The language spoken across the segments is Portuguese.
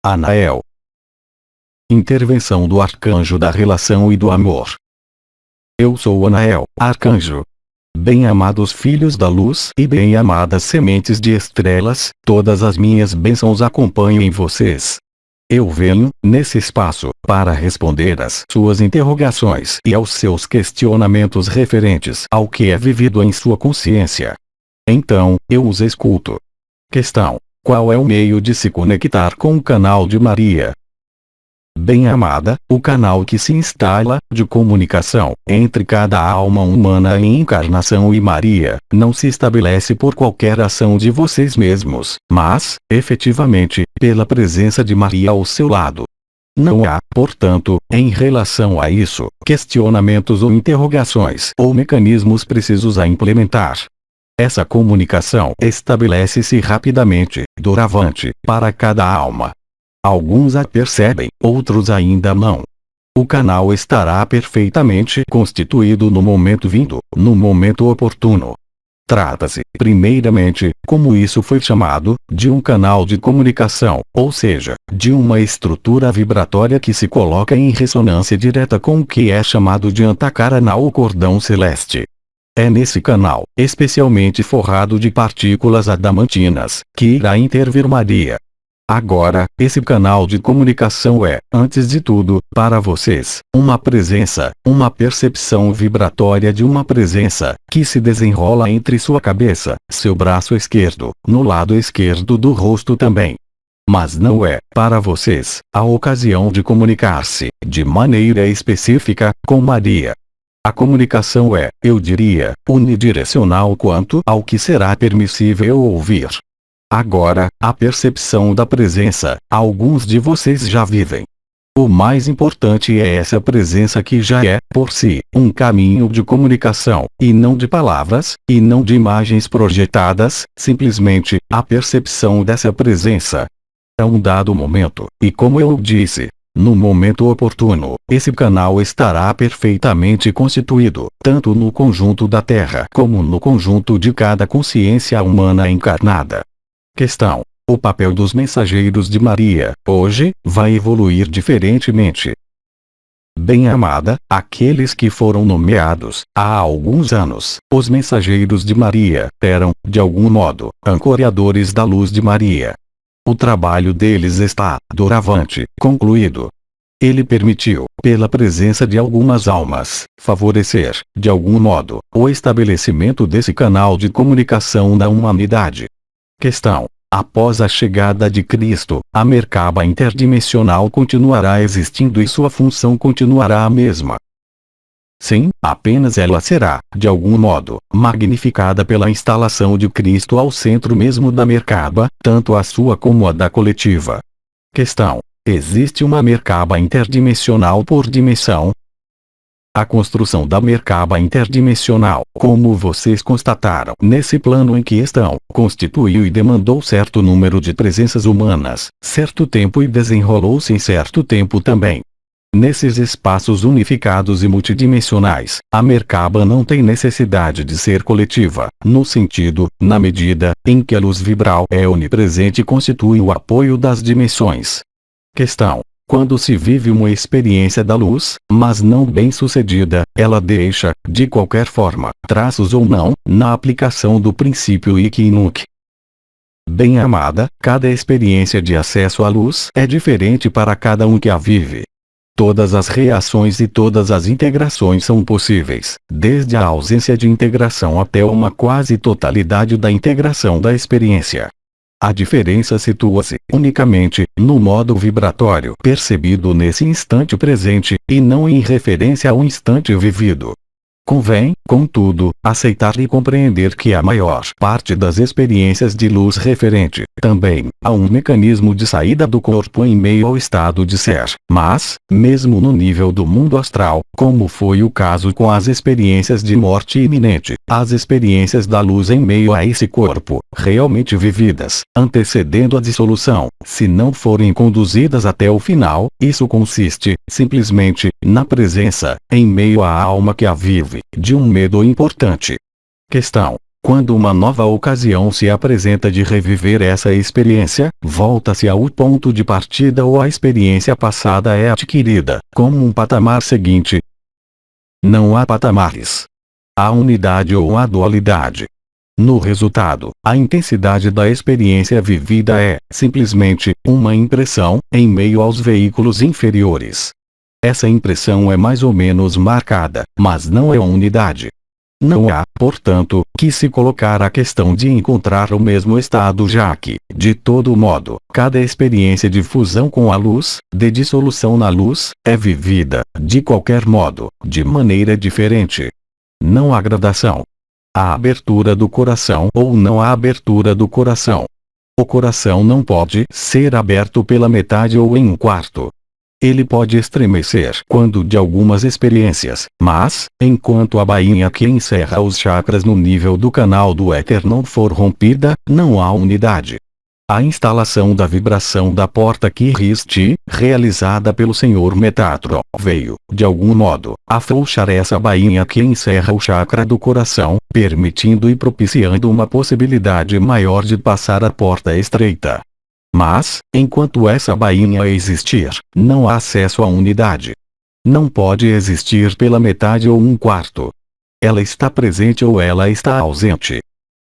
Anael. Intervenção do Arcanjo da Relação e do Amor. Eu sou Anael, Arcanjo. Bem-amados filhos da luz e bem-amadas sementes de estrelas, todas as minhas bênçãos acompanhem vocês. Eu venho, nesse espaço, para responder às suas interrogações e aos seus questionamentos referentes ao que é vivido em sua consciência. Então, eu os escuto. Questão: qual é o meio de se conectar com o canal de Maria? Bem-amada, o canal que se instala, de comunicação, entre cada alma humana em encarnação e Maria, não se estabelece por qualquer ação de vocês mesmos, mas, efetivamente, pela presença de Maria ao seu lado. Não há, portanto, em relação a isso, questionamentos ou interrogações ou mecanismos precisos a implementar. Essa comunicação estabelece-se rapidamente, doravante, para cada alma. Alguns a percebem, outros ainda não. O canal estará perfeitamente constituído no momento vindo, no momento oportuno. Trata-se, primeiramente, como isso foi chamado, de um canal de comunicação, ou seja, de uma estrutura vibratória que se coloca em ressonância direta com o que é chamado de antacarana ou cordão celeste. É nesse canal, especialmente forrado de partículas adamantinas, que irá intervir Maria. Agora, esse canal de comunicação é, antes de tudo, para vocês, uma presença, uma percepção vibratória de uma presença, que se desenrola entre sua cabeça, seu braço esquerdo, no lado esquerdo do rosto também. Mas não é, para vocês, a ocasião de comunicar-se, de maneira específica, com Maria. A comunicação é, eu diria, unidirecional quanto ao que será permissível ouvir. Agora, a percepção da presença, alguns de vocês já vivem. O mais importante é essa presença que já é, por si, um caminho de comunicação, e não de palavras, e não de imagens projetadas, simplesmente, a percepção dessa presença. É um dado momento, e como eu disse, no momento oportuno, esse canal estará perfeitamente constituído, tanto no conjunto da Terra como no conjunto de cada consciência humana encarnada. Questão: o papel dos mensageiros de Maria, hoje, vai evoluir diferentemente. Bem-amada, aqueles que foram nomeados, há alguns anos, os mensageiros de Maria, eram, de algum modo, ancoradores da luz de Maria. O trabalho deles está, doravante, concluído. Ele permitiu, pela presença de algumas almas, favorecer, de algum modo, o estabelecimento desse canal de comunicação da humanidade. Questão: após a chegada de Cristo, a Merkaba interdimensional continuará existindo e sua função continuará a mesma. Sim, apenas ela será, de algum modo, magnificada pela instalação de Cristo ao centro mesmo da Merkaba, tanto a sua como a da coletiva. Questão: existe uma Merkaba interdimensional por dimensão? A construção da Merkaba interdimensional, como vocês constataram nesse plano em que estão, constituiu e demandou certo número de presenças humanas, certo tempo e desenrolou-se em certo tempo também. Nesses espaços unificados e multidimensionais, a Merkaba não tem necessidade de ser coletiva, no sentido, na medida, em que a luz vibral é onipresente e constitui o apoio das dimensões. Questão: quando se vive uma experiência da luz, mas não bem sucedida, ela deixa, de qualquer forma, traços ou não, na aplicação do princípio Iki-Nuk. Bem-amada, cada experiência de acesso à luz é diferente para cada um que a vive. Todas as reações e todas as integrações são possíveis, desde a ausência de integração até uma quase totalidade da integração da experiência. A diferença situa-se, unicamente, no modo vibratório percebido nesse instante presente, e não em referência ao instante vivido. Convém, contudo, aceitar e compreender que a maior parte das experiências de luz referente, também, a um mecanismo de saída do corpo em meio ao estado de ser, mas, mesmo no nível do mundo astral, como foi o caso com as experiências de morte iminente, as experiências da luz em meio a esse corpo, realmente vividas, antecedendo a dissolução, se não forem conduzidas até o final, isso consiste, simplesmente, na presença, em meio à alma que a vive, de um medo importante. Questão: Quando uma nova ocasião se apresenta de reviver essa experiência, volta-se ao ponto de partida ou a experiência passada é adquirida, como um patamar seguinte. Não há patamares. Há unidade ou há dualidade. No resultado, a intensidade da experiência vivida é, simplesmente, uma impressão, em meio aos veículos inferiores. Essa impressão é mais ou menos marcada, mas não é unidade. Não há, portanto, que se colocar a questão de encontrar o mesmo estado, já que, de todo modo, cada experiência de fusão com a luz, de dissolução na luz, é vivida, de qualquer modo, de maneira diferente. Não há gradação. Há abertura do coração ou não há abertura do coração. O coração não pode ser aberto pela metade ou em um quarto. Ele pode estremecer quando de algumas experiências, mas, enquanto a bainha que encerra os chakras no nível do canal do éter não for rompida, não há unidade. A instalação da vibração da porta Kiristi, realizada pelo Sr. Metatron, veio, de algum modo, afrouxar essa bainha que encerra o chakra do coração, permitindo e propiciando uma possibilidade maior de passar a porta estreita. Mas, enquanto essa bainha existir, não há acesso à unidade. Não pode existir pela metade ou um quarto. Ela está presente ou ela está ausente.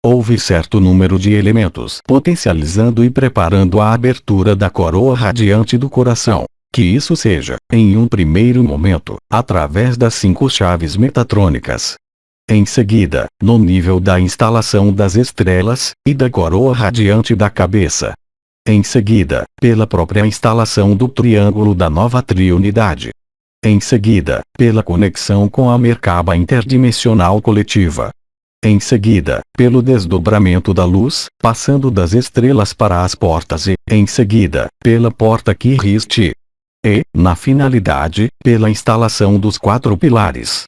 Houve certo número de elementos potencializando e preparando a abertura da coroa radiante do coração. Que isso seja, em um primeiro momento, através das 5 chaves metatrônicas. Em seguida, no nível da instalação das estrelas, e da coroa radiante da cabeça. Em seguida, pela própria instalação do triângulo da nova triunidade. Em seguida, pela conexão com a Merkaba interdimensional coletiva. Em seguida, pelo desdobramento da luz, passando das estrelas para as portas e, em seguida, pela porta Kiristi. E, na finalidade, pela instalação dos 4 pilares.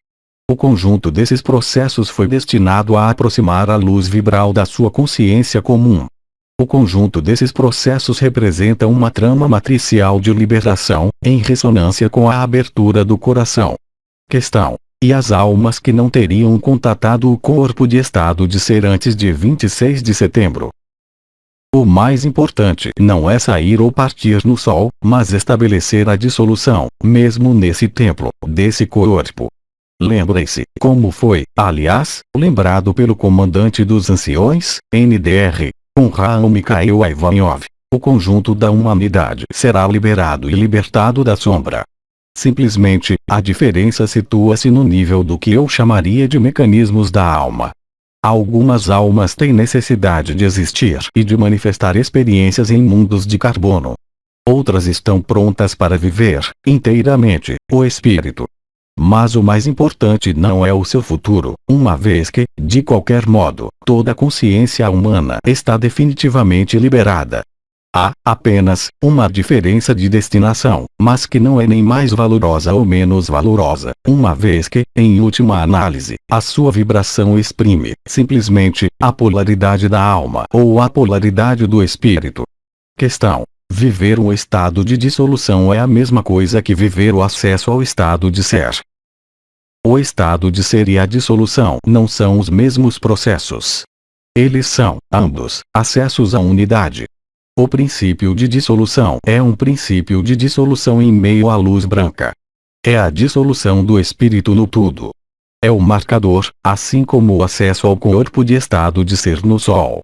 O conjunto desses processos foi destinado a aproximar a luz vibral da sua consciência comum. O conjunto desses processos representa uma trama matricial de liberação, em ressonância com a abertura do coração. Questão: e as almas que não teriam contatado o corpo de estado de ser antes de 26 de setembro? O mais importante não é sair ou partir no sol, mas estabelecer a dissolução, mesmo nesse templo, desse corpo. Lembre-se, como foi, aliás, lembrado pelo comandante dos anciões, NDR, Conrad Mikhail Ivanov, o conjunto da humanidade será liberado e libertado da sombra. Simplesmente, a diferença situa-se no nível do que eu chamaria de mecanismos da alma. Algumas almas têm necessidade de existir e de manifestar experiências em mundos de carbono. Outras estão prontas para viver, inteiramente, o espírito. Mas o mais importante não é o seu futuro, uma vez que, de qualquer modo, toda a consciência humana está definitivamente liberada. Há apenas uma diferença de destinação, mas que não é nem mais valorosa ou menos valorosa, uma vez que, em última análise, a sua vibração exprime, simplesmente, a polaridade da alma ou a polaridade do espírito. Questão: viver um estado de dissolução é a mesma coisa que viver o acesso ao estado de ser. O estado de ser e a dissolução não são os mesmos processos. Eles são, ambos, acessos à unidade. O princípio de dissolução é um princípio de dissolução em meio à luz branca. É a dissolução do espírito no tudo. É o marcador, assim como o acesso ao corpo de estado de ser no sol.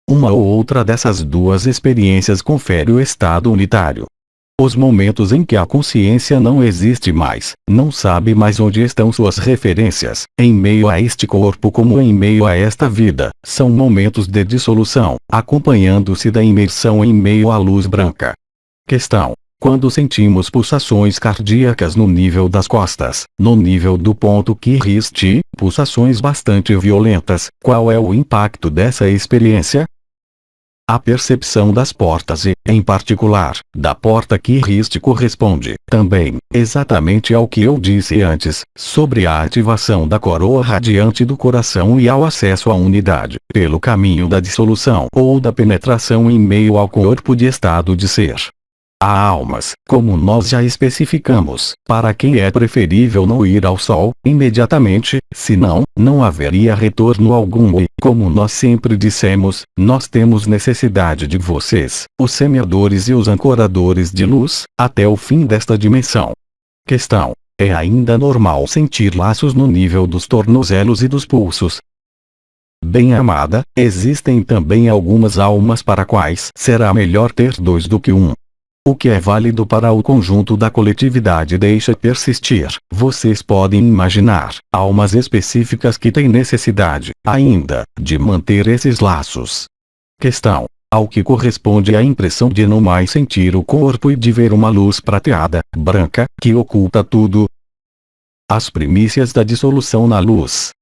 Uma ou outra dessas duas experiências confere o estado unitário. Os momentos em que a consciência não existe mais, não sabe mais onde estão suas referências, em meio a este corpo como em meio a esta vida, são momentos de dissolução, acompanhando-se da imersão em meio à luz branca. Questão: quando sentimos pulsações cardíacas no nível das costas, no nível do ponto Kiristi, pulsações bastante violentas, qual é o impacto dessa experiência? A percepção das portas e, em particular, da porta Kiristi corresponde, também, exatamente ao que eu disse antes, sobre a ativação da coroa radiante do coração e ao acesso à unidade, pelo caminho da dissolução ou da penetração em meio ao corpo de estado de ser. Há almas, como nós já especificamos, para quem é preferível não ir ao sol imediatamente, senão, não haveria retorno algum e, como nós sempre dissemos, nós temos necessidade de vocês, os semeadores e os ancoradores de luz, até o fim desta dimensão. Questão: é ainda normal sentir laços no nível dos tornozelos e dos pulsos? Bem-amada, existem também algumas almas para quais será melhor ter dois do que um. O que é válido para o conjunto da coletividade deixa persistir. Vocês podem imaginar almas específicas que têm necessidade, ainda, de manter esses laços. Questão: ao que corresponde a impressão de não mais sentir o corpo e de ver uma luz prateada, branca, que oculta tudo? As primícias da dissolução na luz.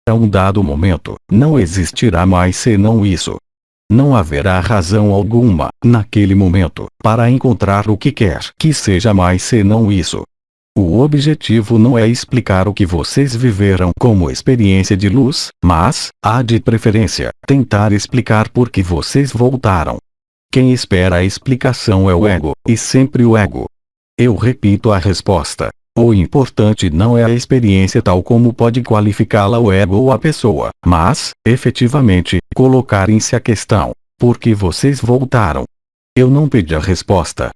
A um dado momento, não existirá mais senão isso. Não haverá razão alguma, naquele momento, para encontrar o que quer que seja mais senão isso. O objetivo não é explicar o que vocês viveram como experiência de luz, mas, há de preferência, tentar explicar por que vocês voltaram. Quem espera a explicação é o ego, e sempre o ego. Eu repito a resposta. O importante não é a experiência tal como pode qualificá-la o ego ou a pessoa, mas, efetivamente, colocarem-se a questão: por que vocês voltaram? Eu não pedi a resposta.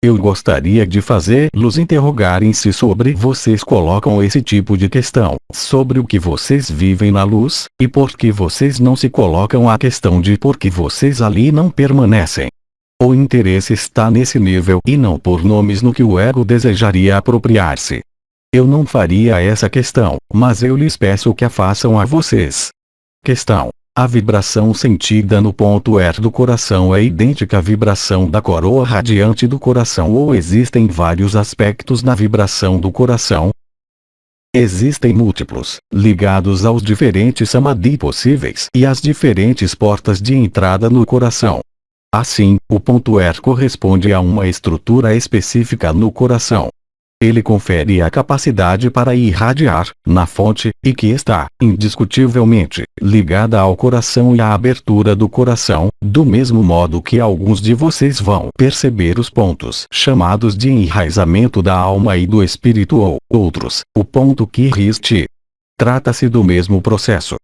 Eu gostaria de fazê-los interrogarem-se sobre vocês colocam esse tipo de questão, sobre o que vocês vivem na luz, e por que vocês não se colocam a questão de por que vocês ali não permanecem. O interesse está nesse nível e não por nomes no que o ego desejaria apropriar-se. Eu não faria essa questão, mas eu lhes peço que a façam a vocês. Questão: a vibração sentida no ponto R do coração é idêntica à vibração da coroa radiante do coração ou existem vários aspectos na vibração do coração? Existem múltiplos, ligados aos diferentes samadhi possíveis e às diferentes portas de entrada no coração. Assim, o ponto R corresponde a uma estrutura específica no coração. Ele confere a capacidade para irradiar, na fonte, e que está, indiscutivelmente, ligada ao coração e à abertura do coração, do mesmo modo que alguns de vocês vão perceber os pontos chamados de enraizamento da alma e do espírito ou, outros, o ponto Kiriste. Trata-se do mesmo processo.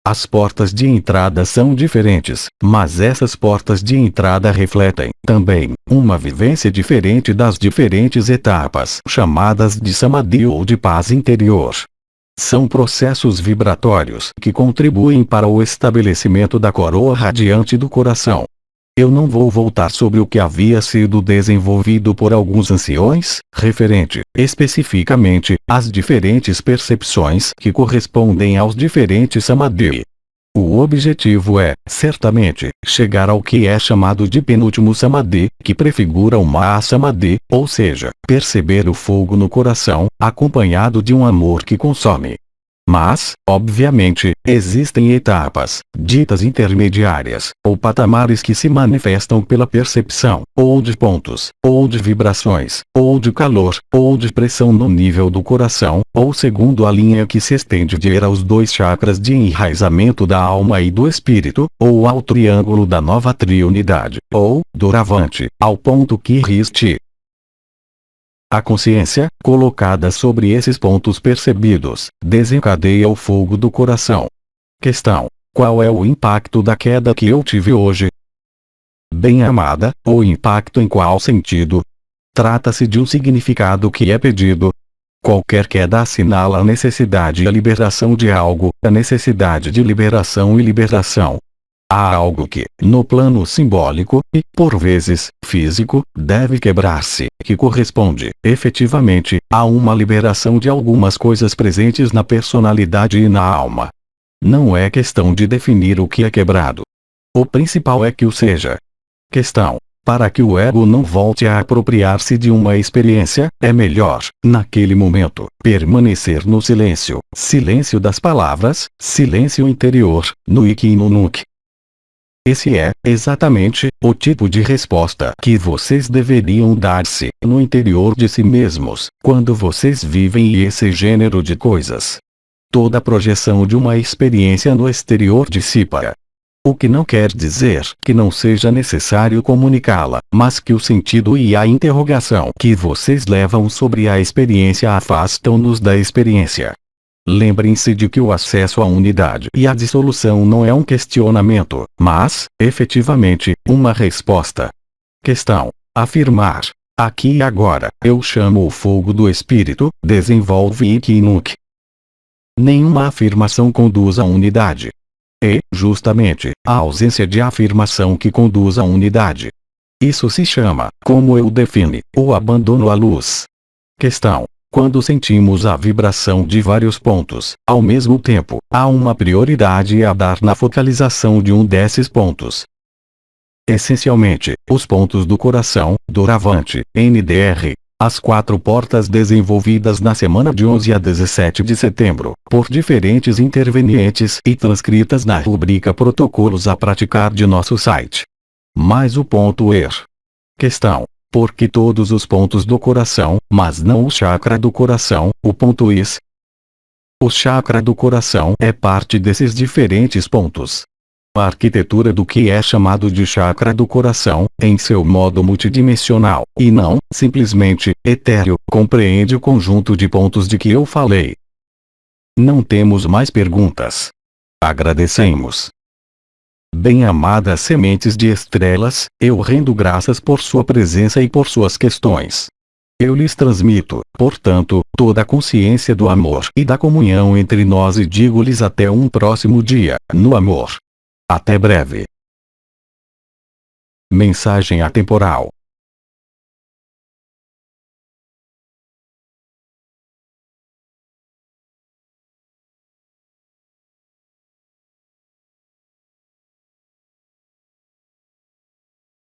As portas de entrada são diferentes, mas essas portas de entrada refletem, também, uma vivência diferente das diferentes etapas chamadas de samadhi ou de paz interior. São processos vibratórios que contribuem para o estabelecimento da coroa radiante do coração. Eu não vou voltar sobre o que havia sido desenvolvido por alguns anciões, referente, especificamente, às diferentes percepções que correspondem aos diferentes samadhi. O objetivo é, certamente, chegar ao que é chamado de penúltimo samadhi, que prefigura o Mahasamadhi, ou seja, perceber o fogo no coração, acompanhado de um amor que consome. Mas, obviamente, existem etapas, ditas intermediárias, ou patamares que se manifestam pela percepção, ou de pontos, ou de vibrações, ou de calor, ou de pressão no nível do coração, ou segundo a linha que se estende de aos dois chakras de enraizamento da alma e do espírito, ou ao triângulo da nova triunidade, ou, doravante, ao ponto Kiriste. A consciência, colocada sobre esses pontos percebidos, desencadeia o fogo do coração. Questão: qual é o impacto da queda que eu tive hoje? Bem-amada, o impacto em qual sentido? Trata-se de um significado que é pedido. Qualquer queda assinala a necessidade e a liberação de algo, a necessidade de liberação e liberação. Há algo que, no plano simbólico, e, por vezes, físico, deve quebrar-se, que corresponde, efetivamente, a uma liberação de algumas coisas presentes na personalidade e na alma. Não é questão de definir o que é quebrado. O principal é que o seja. Questão: para que o ego não volte a apropriar-se de uma experiência, é melhor, naquele momento, permanecer no silêncio, silêncio das palavras, silêncio interior, no ik e no nuk. Esse é, exatamente, o tipo de resposta que vocês deveriam dar-se, no interior de si mesmos, quando vocês vivem esse gênero de coisas. Toda projeção de uma experiência no exterior dissipa. O que não quer dizer que não seja necessário comunicá-la, mas que o sentido e a interrogação que vocês levam sobre a experiência afastam-nos da experiência. Lembrem-se de que o acesso à unidade e à dissolução não é um questionamento, mas, efetivamente, uma resposta. Questão: afirmar. Aqui e agora, eu chamo o fogo do espírito, desenvolve Ikinuk. Nenhuma afirmação conduz à unidade. É, justamente, a ausência de afirmação que conduz à unidade. Isso se chama, como eu define, o abandono à luz. Questão: quando sentimos a vibração de vários pontos, ao mesmo tempo, há uma prioridade a dar na focalização de um desses pontos. Essencialmente, os pontos do coração, doravante, NDR. As 4 portas desenvolvidas na semana de 11 a 17 de setembro, por diferentes intervenientes e transcritas na rubrica Protocolos a Praticar de nosso site. Mais o ponto ER. Questão: por que todos os pontos do coração, mas não o chakra do coração, o ponto IS? O chakra do coração é parte desses diferentes pontos. A arquitetura do que é chamado de chakra do coração, em seu modo multidimensional, e não, simplesmente, etéreo, compreende o conjunto de pontos de que eu falei. Não temos mais perguntas. Agradecemos. Bem-amadas sementes de estrelas, eu rendo graças por sua presença e por suas questões. Eu lhes transmito, portanto, toda a consciência do amor e da comunhão entre nós e digo-lhes até um próximo dia, no amor. Até breve. Mensagem atemporal.